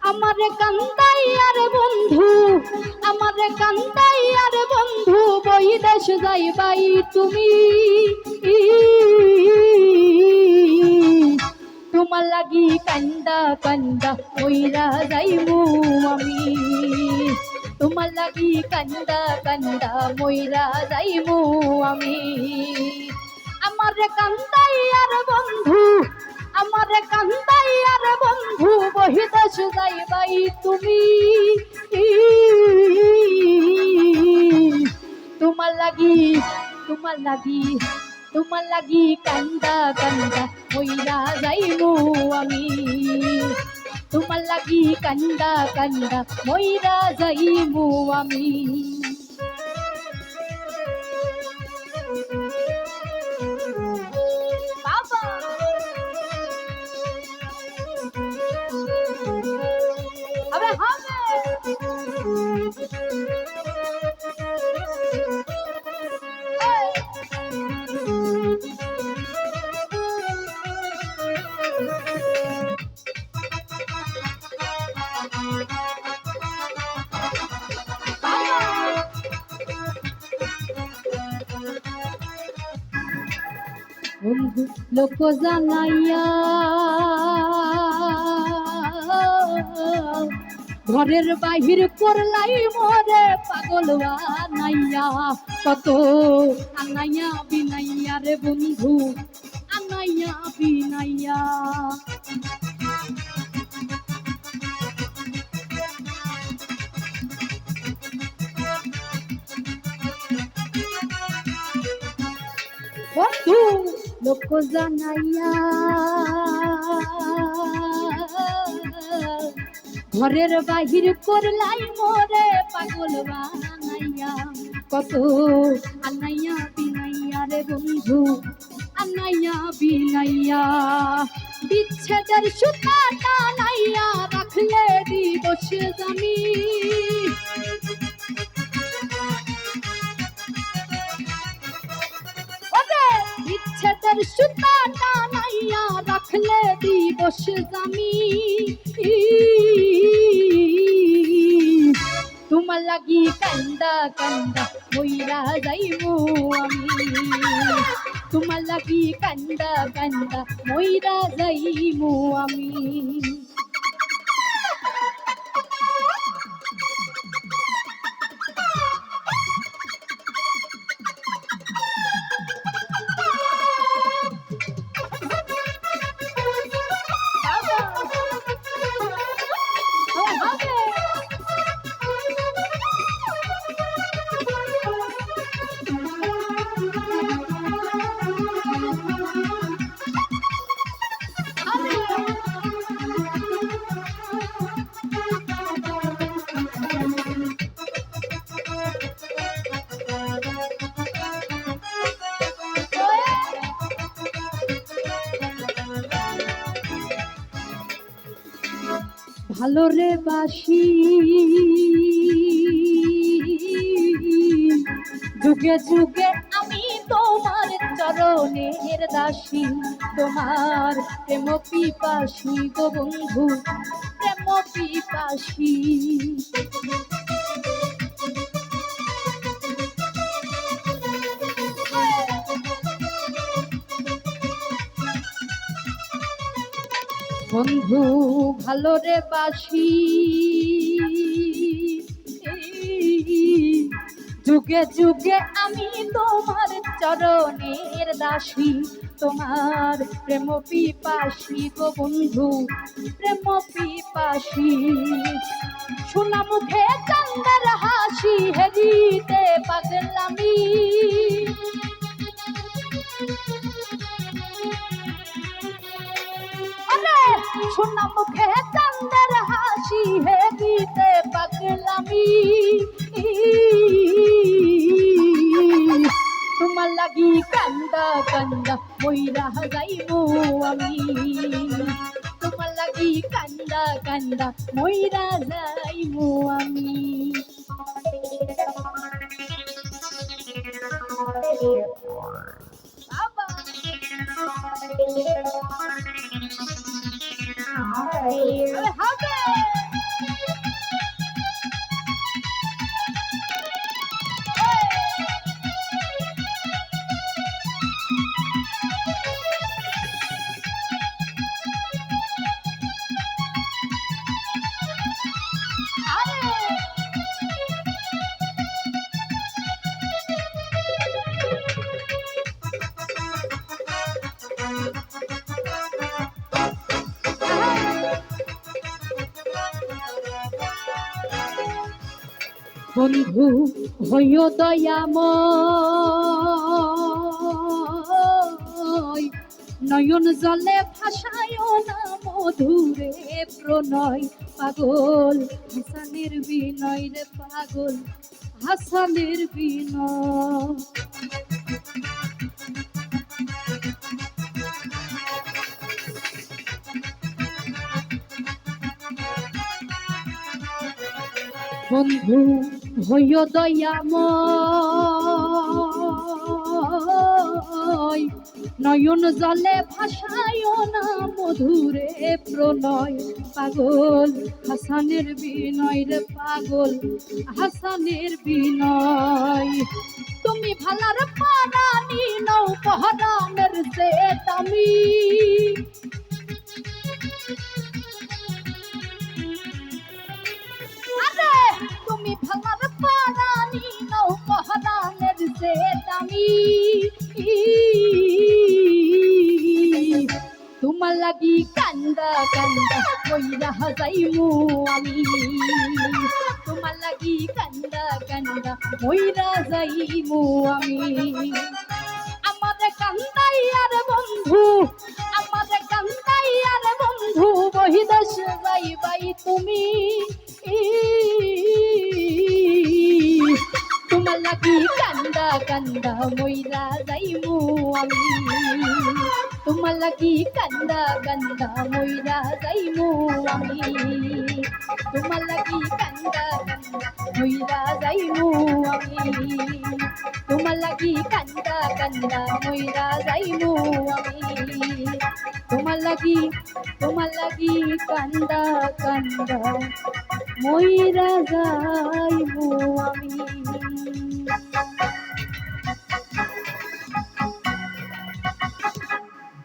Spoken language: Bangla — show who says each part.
Speaker 1: আমারে কান্দাই আর বন্ধু, আমারে কান্দাই আর বন্ধু, বৈদেশ যাইবাই তুমি। তোমার লাগি কান্দা কান্দা মইরা যাইমু আমি, তোমার লাগি কান্দা কান্দা মইরা যাইমু আমি। আমারে কান্দাই আর বন্ধু, আমারে কান্দাই আর বন্ধু, বহিদেশ যাইবাই তুমি। তোমার লাগি, তোমার লাগি, তোমার লাগি কান্দা কান্দা মইরা যাইমু আমি, তোমার লাগি কান্দা কান্দা মইরা যাইমু আমি। বন্ধু লোক জানাইয়া ঘরের বাহির করলাই মোরে পাগল বানাইয়া, কত আনাইয়া বিনাইয়া রে বন্ধু, আনাইয়া বিনাইয়া। বন্ধু লোক জানাইয়া ঘরের বাহির করলাই মোরে পাগল বানাইয়া, কত আনাইয়া বিনাইয়া রে বন্ধু, আনাইয়া বিনাইয়া। বিচ্ছেদের সুতা টানাইয়া রাখলে দিবস জানি, বিচ্ছেদের সুতা টানাইয়া রাখলে দিবস জানি। তোমার লাগি কান্দা কান্দা মইরা যাইমু আমি, তোমার লাগি কান্দা কান্দা মইরা যাইমু আমি। ভালো রে বাসি যুগে যুগে আমি তোমার চরণের দাসী, তোমার প্রেম পিপাসী গো বন্ধু, প্রেম পিপাসী। বন্ধু ভালো রে বাসি যুগে যুগে আমি তোমার চরণের দাসী, তোমার প্রেম পিপাসী গো বন্ধু, প্রেম পিপাসী। শোনা মুখে চান্দের হাসি হেরিতে পাগলামি, শোনা মুখে চান্দের হাসি হেরিতে পাগলামি। তোমার লাগি কান্দা কান্দা মইরা যাইমু আমি তোমার লাগি কান্দা কান্দা মইরা যাইমু আমি বাবা হবে বন্ধু হইও দয়াময় নয়ন জলে ভাসায় না মধুরে প্রণয় পাগল হাসানের বিনয় রে পাগল হাসানের বিনয় বন্ধু হইও দয়াময় নয়ন জলে ভাসায় না মধুরে প্রণয় পাগল হাসানের বিনয় রে পাগল হাসানের বিনয় তুমি ভালার পারানি নৌ পহরানের যে তুমি তুমি ভালার পারানি নৌ পহরানের যে দামি তোমার লাগি কান্দা কান্দা মইরা যাইমু আমি তোমার লাগি কান্দা কান্দা মইরা যাইমু আমি আমাদের কান্দাই আর বন্ধু আমাদের কান্দাই আর বন্ধু বহিদাস যাইবাই তুমি তোমার লাগি কান্দা কান্দা মইরা যাইমু আমি তোমার লাগি কান্দা কান্দা মইরা যাইমু আমি তোমার লাগি কান্দা কান্দা মইরা যাইমু আমি তোমার লাগি কান্দা কান্দা মইরা যাইমু আমি তোমার লাগি কান্দা কান্দা মইরা